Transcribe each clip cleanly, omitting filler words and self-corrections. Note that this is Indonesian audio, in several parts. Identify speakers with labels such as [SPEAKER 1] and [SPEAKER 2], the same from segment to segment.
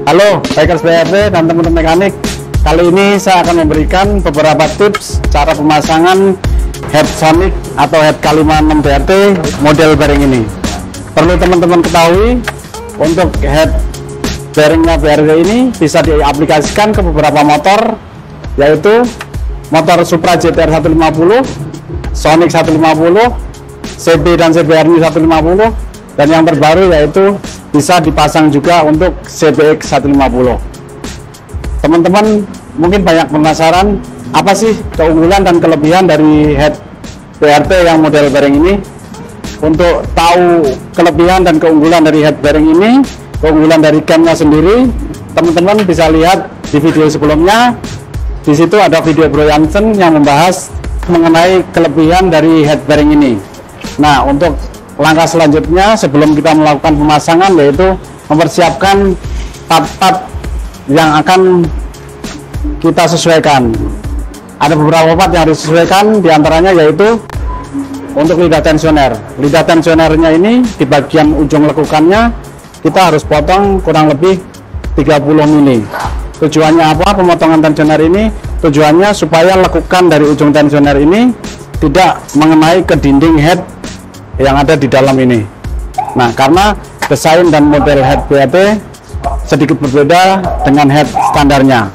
[SPEAKER 1] Halo bikers BRT dan teman-teman mekanik. Kali ini saya akan memberikan beberapa tips cara pemasangan head Sonic atau head K56 BRT model bearing ini. Perlu teman-teman ketahui, untuk head bearingnya BRT ini bisa diaplikasikan ke beberapa motor, yaitu motor Supra GTR 150, Sonic 150, CB dan CBR 150, dan yang terbaru yaitu bisa dipasang juga untuk CBX 150. Teman-teman mungkin banyak penasaran, apa sih keunggulan dan kelebihan dari head BRT yang model bearing ini? Untuk tahu kelebihan dan keunggulan dari head bearing ini, keunggulan dari camnya sendiri, teman-teman bisa lihat di video sebelumnya. Di situ ada video Bro Jansen yang membahas mengenai kelebihan dari head bearing ini. Nah, untuk langkah selanjutnya sebelum kita melakukan pemasangan, yaitu mempersiapkan part-part yang akan kita sesuaikan. Ada beberapa part yang harus disesuaikan, diantaranya yaitu untuk lidah tensioner. Lidah tensionernya ini di bagian ujung lekukannya kita harus potong kurang lebih 30 mili. Tujuannya apa pemotongan tensioner ini? Tujuannya supaya lekukan dari ujung tensioner ini tidak mengenai ke dinding head yang ada di dalam ini. Nah, karena desain dan model head BRT sedikit berbeda dengan head standarnya.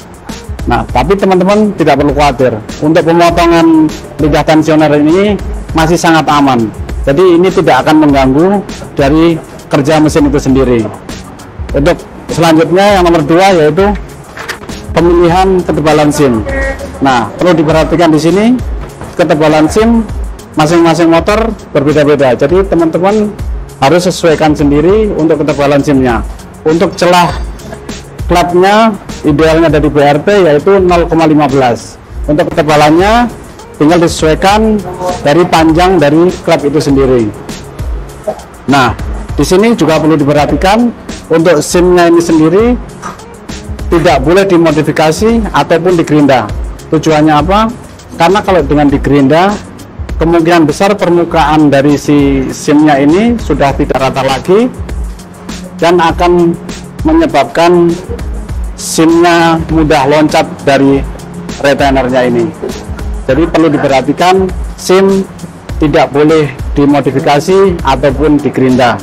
[SPEAKER 1] Nah, tapi teman-teman tidak perlu khawatir, untuk pemotongan lidah tensioner ini masih sangat aman. Jadi ini tidak akan mengganggu dari kerja mesin itu sendiri. Untuk selanjutnya yang nomor 2 yaitu pemilihan ketebalan SIM. Nah, perlu diperhatikan di sini ketebalan SIM masing-masing motor berbeda-beda, jadi teman-teman harus sesuaikan sendiri untuk ketebalan SIM-nya. Untuk celah klapnya idealnya dari BRT yaitu 0,15. Untuk ketebalannya tinggal disesuaikan dari panjang dari klap itu sendiri. Nah, di sini juga perlu diperhatikan untuk SIM-nya ini sendiri tidak boleh dimodifikasi ataupun digerinda. Tujuannya apa? Karena kalau dengan digerinda, kemungkinan besar permukaan dari si SIM-nya ini sudah tidak rata lagi dan akan menyebabkan SIM-nya mudah loncat dari retainernya ini. Jadi perlu diperhatikan, SIM tidak boleh dimodifikasi ataupun digerinda.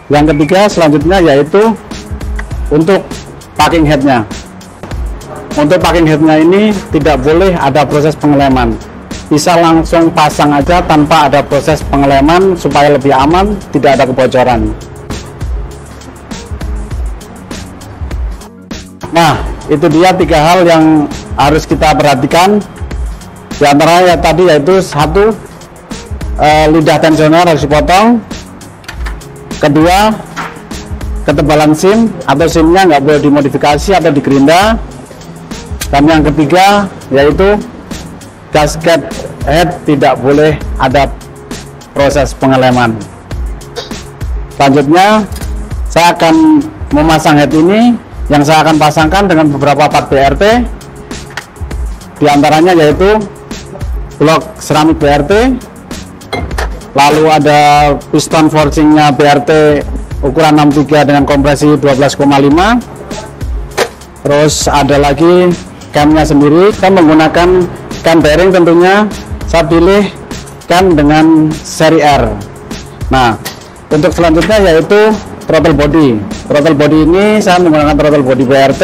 [SPEAKER 1] Yang ketiga selanjutnya yaitu untuk packing headnya. Untuk packing headnya ini tidak boleh ada proses pengeleman, bisa langsung pasang aja tanpa ada proses pengeleman supaya lebih aman, tidak ada kebocoran. Nah, itu dia 3 hal yang harus kita perhatikan. Di antaranya ya tadi yaitu 1, lidah tensioner harus dipotong. Kedua, ketebalan SIM atau SIM-nya nggak boleh dimodifikasi atau digerinda. Dan yang ketiga yaitu gasket head tidak boleh ada proses pengeleman. Selanjutnya saya akan memasang head ini, yang saya akan pasangkan dengan beberapa part BRT. Di antaranya yaitu blok seramik BRT, lalu ada piston forgingnya BRT ukuran 63 dengan kompresi 12,5. Terus ada lagi camnya sendiri. Saya menggunakan cam bearing, tentunya saya pilih cam dengan seri R. Nah, untuk selanjutnya yaitu throttle body. Throttle body ini saya menggunakan throttle body BRT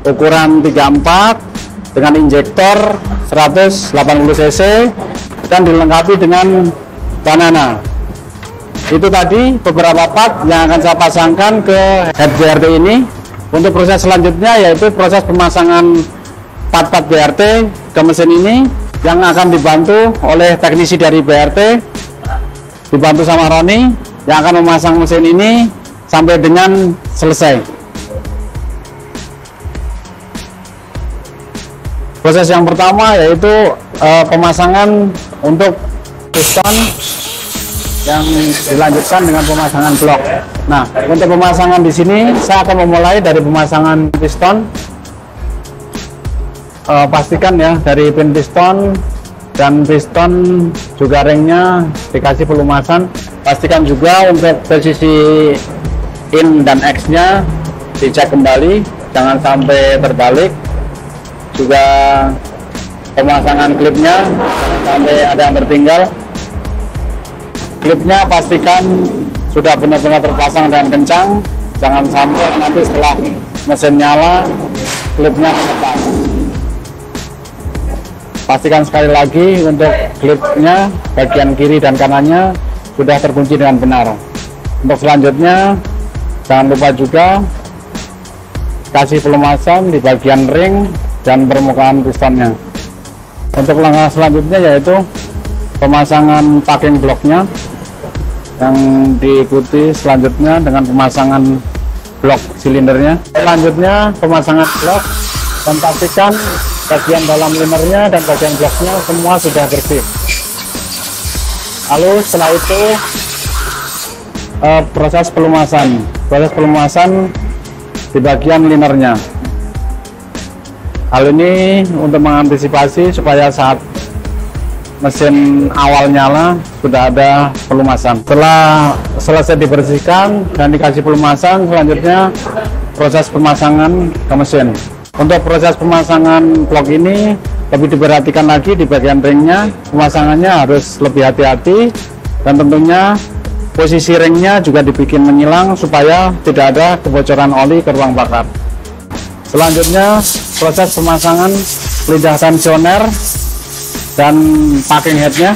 [SPEAKER 1] ukuran 34 dengan injektor 180 cc dan dilengkapi dengan banana. Itu tadi beberapa part yang akan saya pasangkan ke head BRT ini. Untuk proses selanjutnya yaitu proses pemasangan part-part BRT ke mesin ini, yang akan dibantu oleh teknisi dari BRT, dibantu sama Roni yang akan memasang mesin ini sampai dengan selesai. Proses yang pertama yaitu pemasangan untuk piston, yang dilanjutkan dengan pemasangan blok. Nah, untuk pemasangan di sini saya akan memulai dari pemasangan piston. Pastikan ya dari pin piston dan piston juga ringnya dikasih pelumasan. Pastikan juga untuk posisi in dan X nya dicek kembali, jangan sampai terbalik. Juga pemasangan klipnya, jangan sampai ada yang tertinggal. Klipnya pastikan sudah benar-benar terpasang dengan kencang, jangan sampai nanti setelah mesin nyala klipnya terlepas. Pastikan sekali lagi untuk klipnya bagian kiri dan kanannya sudah terkunci dengan benar. Untuk selanjutnya jangan lupa juga kasih pelumasan di bagian ring dan permukaan pistonnya. Untuk langkah selanjutnya yaitu pemasangan packing blocknya, yang diikuti selanjutnya dengan pemasangan blok silindernya. Selanjutnya pemasangan blok, dan pastikan bagian dalam linernya dan bagian bloknya semua sudah bersih. Lalu setelah itu proses pelumasan di bagian linernya. Hal ini untuk mengantisipasi supaya saat mesin awal nyala sudah ada pelumasan. Setelah selesai dibersihkan dan dikasih pelumasan, selanjutnya proses pemasangan ke mesin. Untuk proses pemasangan blok ini lebih diperhatikan lagi di bagian ringnya. Pemasangannya harus lebih hati-hati, dan tentunya posisi ringnya juga dibikin menyilang supaya tidak ada kebocoran oli ke ruang bakar. Selanjutnya proses pemasangan lidah tensioner dan packing headnya.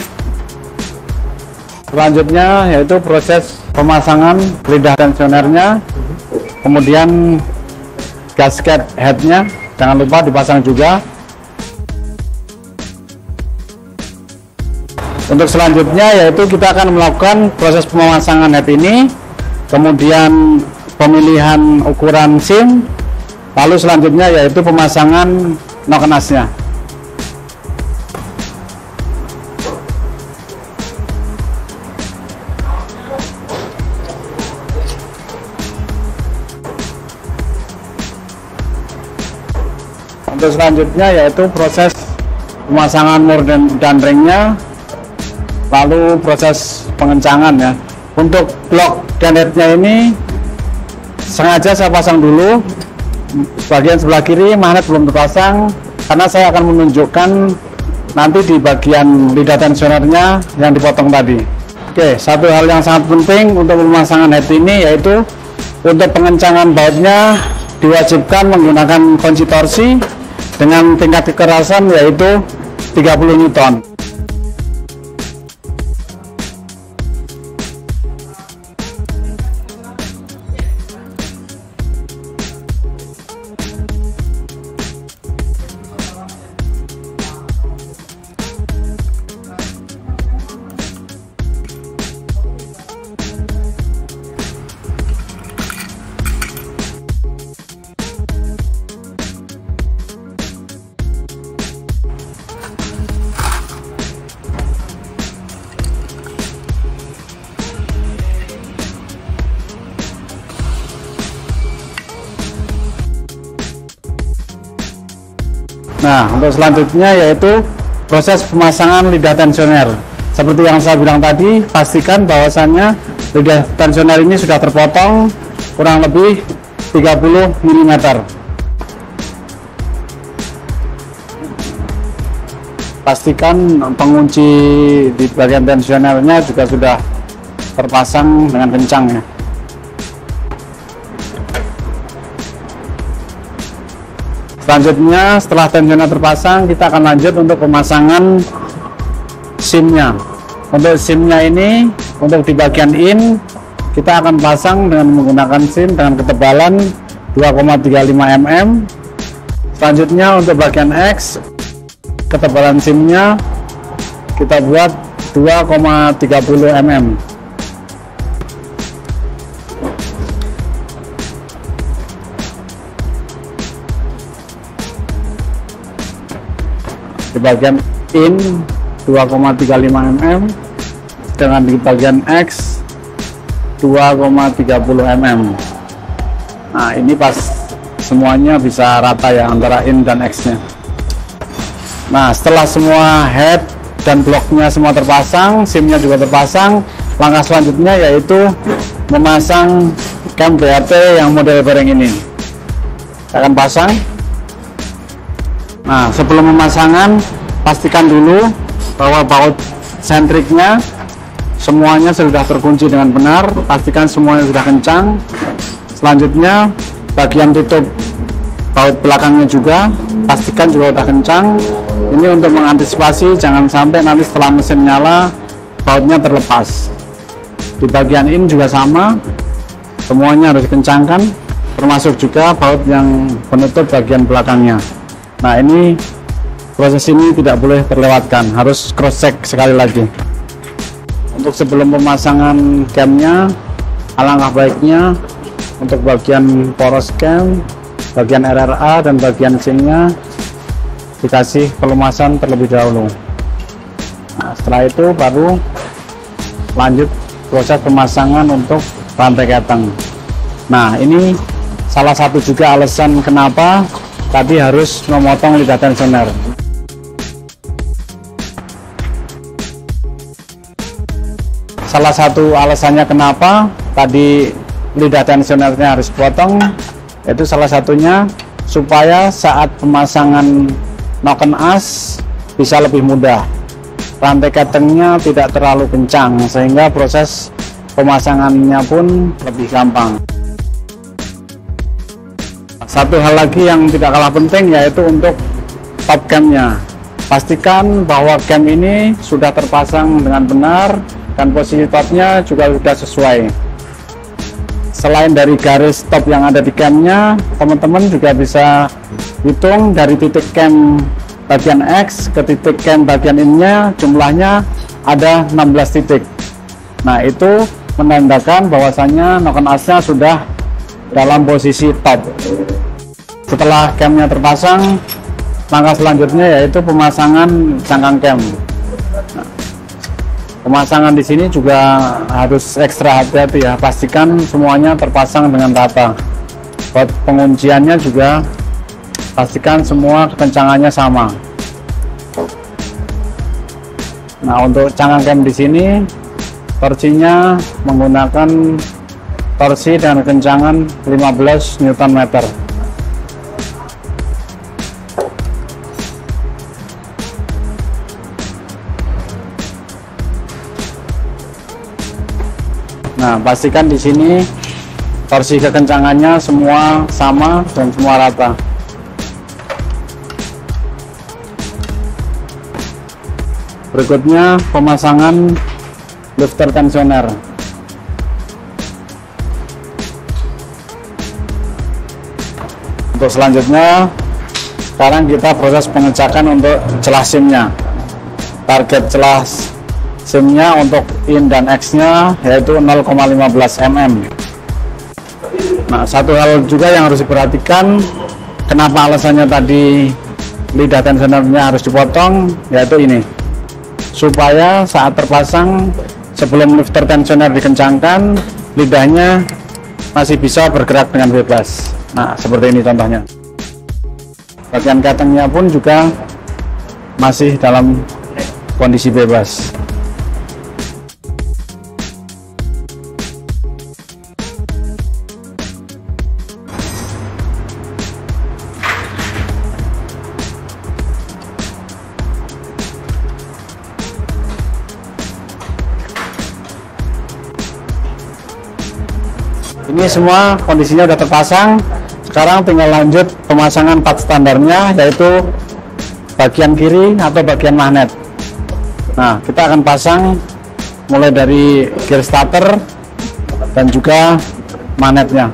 [SPEAKER 1] Selanjutnya yaitu proses pemasangan lidah tensionernya, kemudian gasket headnya jangan lupa dipasang juga. Untuk selanjutnya yaitu kita akan melakukan proses pemasangan head ini, kemudian pemilihan ukuran SIM, lalu selanjutnya yaitu pemasangan nok nasnya. Untuk selanjutnya yaitu proses pemasangan mur dan ringnya, lalu proses pengencangan ya. Untuk blok dan headnya ini sengaja saya pasang dulu bagian sebelah kiri, magnet belum terpasang karena saya akan menunjukkan nanti di bagian lidah tensionernya yang dipotong tadi. Oke, satu hal yang sangat penting untuk pemasangan head ini yaitu untuk pengencangan bautnya diwajibkan menggunakan kunci torsi dengan tingkat kekerasan yaitu 30 Newton. Nah, untuk selanjutnya yaitu proses pemasangan lidah tensioner. Seperti yang saya bilang tadi, pastikan bahwasannya lidah tensioner ini sudah terpotong kurang lebih 30 mm. Pastikan pengunci di bagian tensionernya juga sudah terpasang dengan kencang ya. Selanjutnya setelah tensioner terpasang, kita akan lanjut untuk pemasangan SIM-nya. Untuk SIM-nya ini, untuk di bagian in, kita akan pasang dengan menggunakan SIM dengan ketebalan 2,35 mm. Selanjutnya untuk bagian X, ketebalan SIM-nya kita buat 2,30 mm. Di bagian in 2,35 mm, dengan di bagian X 2,30 mm. Nah, ini pas semuanya bisa rata ya antara in dan X nya. Nah, setelah semua head dan bloknya semua terpasang, SIM-nya juga terpasang, langkah selanjutnya yaitu memasang cam BRT yang model bearing ini. Saya akan pasang. Nah, sebelum pemasangan pastikan dulu bahwa baut sentriknya semuanya sudah terkunci dengan benar, pastikan semuanya sudah kencang. Selanjutnya bagian tutup baut belakangnya juga pastikan juga sudah kencang. Ini untuk mengantisipasi jangan sampai nanti setelah mesin nyala bautnya terlepas. Di bagian ini juga sama, semuanya harus dikencangkan, termasuk juga baut yang penutup bagian belakangnya. Nah, ini proses ini tidak boleh terlewatkan, harus cross check sekali lagi. Untuk sebelum pemasangan camnya, alangkah baiknya untuk bagian poros cam, bagian RRA dan bagian sinnya dikasih pelumasan terlebih dahulu. Nah, setelah itu baru lanjut proses pemasangan untuk rantai keteng. Nah, ini salah satu juga alasan kenapa tadi harus memotong lidah tensioner. Salah satu alasannya kenapa tadi lidah tensionernya harus potong, itu salah satunya supaya saat pemasangan noken as bisa lebih mudah, rantai ketengnya tidak terlalu kencang sehingga proses pemasangannya pun lebih gampang. Satu hal lagi yang tidak kalah penting yaitu untuk top camnya. Pastikan bahwa cam ini sudah terpasang dengan benar dan posisi topnya juga sudah sesuai. Selain dari garis top yang ada di camnya, teman-teman juga bisa hitung dari titik cam bagian X ke titik cam bagian ininya, jumlahnya ada 16 titik. Nah, itu menandakan bahwasannya noken asnya sudah dalam posisi top. Setelah camnya terpasang, langkah selanjutnya yaitu pemasangan cangkang cam. Nah, pemasangan di sini juga harus ekstra hati-hati ya, pastikan semuanya terpasang dengan rata. Buat pengunciannya juga pastikan semua kekencangannya sama. Nah, untuk cangkang cam di sini torsinya menggunakan torsi dengan kekencangan 15 Nm. Nah, pastikan di sini torsi kekencangannya semua sama dan semua rata. Berikutnya pemasangan lifter tensioner. Untuk selanjutnya, sekarang kita proses pengecekan untuk celah SIM-nya. Target celah SIM-nya untuk in dan X-nya yaitu 0,15 mm. Nah, satu hal juga yang harus diperhatikan, kenapa alasannya tadi lidah tensionernya harus dipotong, yaitu ini, supaya saat terpasang sebelum lifter tensioner dikencangkan, lidahnya masih bisa bergerak dengan bebas. Nah, seperti ini contohnya. Bagian ketengnya pun juga masih dalam kondisi bebas. Ini semua kondisinya sudah terpasang. Sekarang tinggal lanjut pemasangan part standarnya, yaitu bagian kiri atau bagian magnet. Nah, kita akan pasang mulai dari gear starter dan juga magnetnya.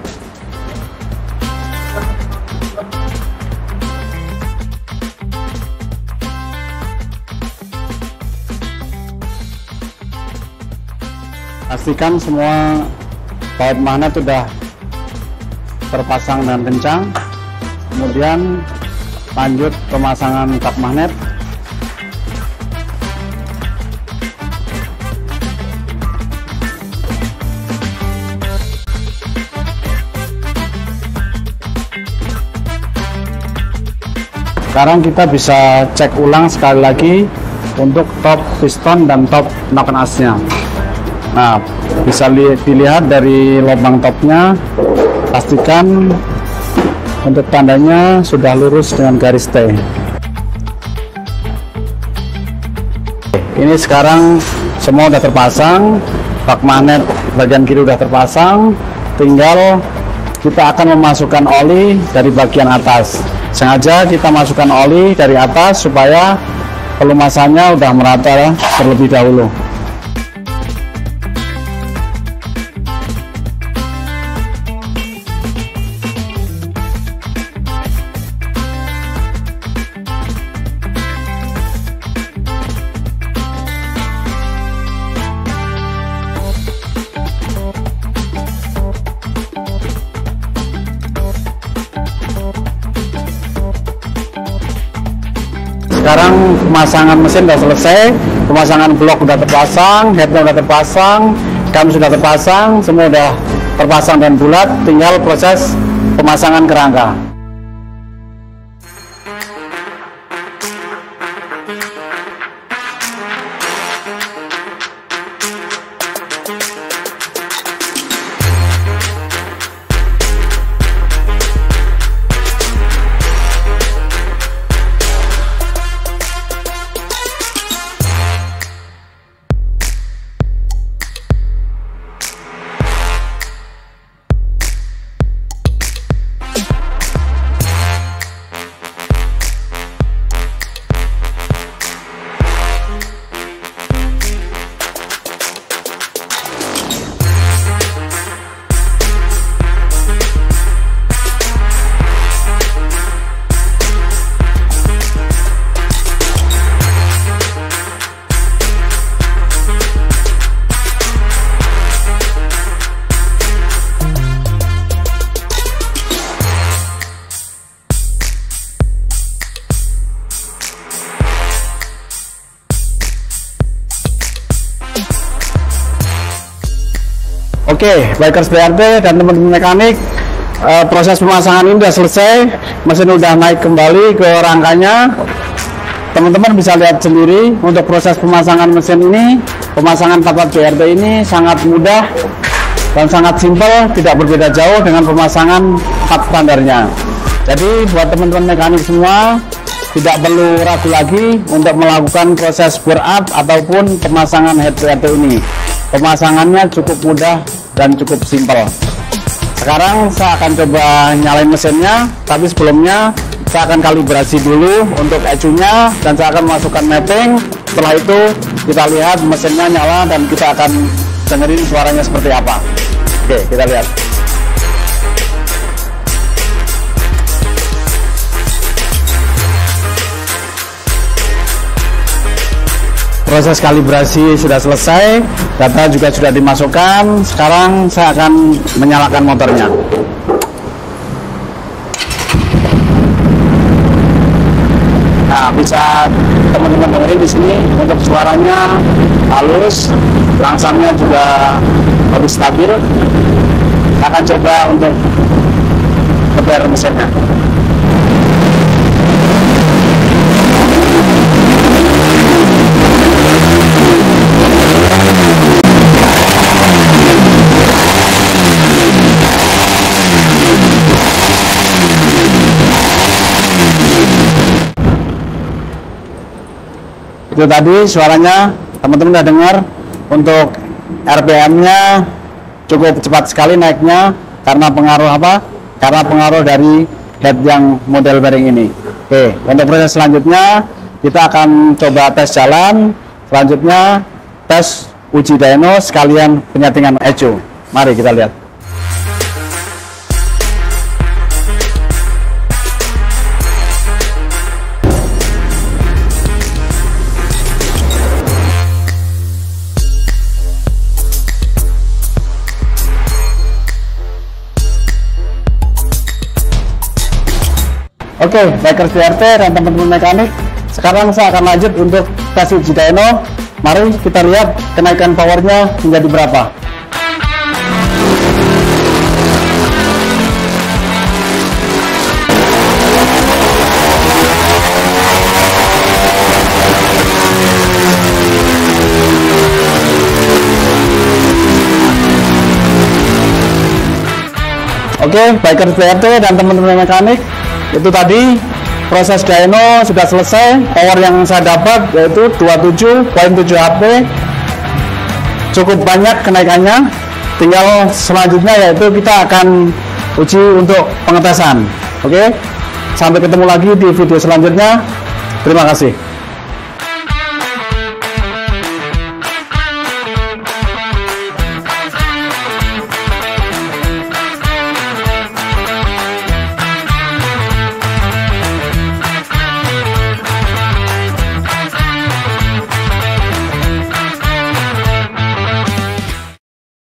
[SPEAKER 1] Pastikan semua baut magnet sudah terpasang dengan kencang. Kemudian lanjut pemasangan kap magnet. Sekarang kita bisa cek ulang sekali lagi untuk top piston dan top noken asnya. Nah, bisa dilihat dari lubang topnya, pastikan Untuk tandanya sudah lurus dengan garis T. Ini sekarang semua sudah terpasang, bak magnet bagian kiri sudah terpasang, tinggal kita akan memasukkan oli dari bagian atas. Sengaja kita masukkan oli dari atas supaya pelumasannya sudah merata terlebih dahulu. Sekarang pemasangan mesin sudah selesai, pemasangan blok sudah terpasang, headnya sudah terpasang, cam sudah terpasang, semua sudah terpasang dan bulat, tinggal proses pemasangan kerangka. Oke, bikers BRT dan teman-teman mekanik, proses pemasangan ini sudah selesai, mesin sudah naik kembali ke rangkanya. Teman-teman bisa lihat sendiri untuk proses pemasangan mesin ini, pemasangan 4 watt BRT ini sangat mudah dan sangat simpel, tidak berbeda jauh dengan pemasangan 4 standarnya. Jadi buat teman-teman mekanik semua, tidak perlu ragu lagi untuk melakukan proses bore up ataupun pemasangan head BRT ini. Pemasangannya cukup mudah dan cukup simpel. Sekarang saya akan coba nyalain mesinnya, tapi sebelumnya saya akan kalibrasi dulu untuk ECU-nya dan saya akan masukkan mapping. Setelah itu kita lihat mesinnya nyala dan kita akan dengerin suaranya seperti apa. Oke, kita lihat. Proses kalibrasi sudah selesai, data juga sudah dimasukkan. Sekarang saya akan menyalakan motornya. Nah, bisa teman-teman dengerin di sini untuk suaranya halus, langsangnya juga lebih stabil. Saya akan coba untuk keber mesinnya. Itu tadi suaranya, teman-teman udah dengar. Untuk RPM-nya cukup cepat sekali naiknya karena pengaruh apa? Karena pengaruh dari head yang model bearing ini. Oke, untuk proses selanjutnya kita akan coba tes jalan. Selanjutnya tes uji dyno sekalian penyetingan ECU. Mari kita lihat. Oke, bikers BRT dan teman-teman mekanik, sekarang saya akan lanjut untuk tes uji dyno. Mari kita lihat kenaikan powernya menjadi berapa. Oke, bikers BRT dan teman-teman mekanik, itu tadi proses dyno sudah selesai. Power yang saya dapat yaitu 27.7 HP, cukup banyak kenaikannya. Tinggal selanjutnya yaitu kita akan uji untuk pengetesan. Oke, sampai ketemu lagi di video selanjutnya. Terima kasih.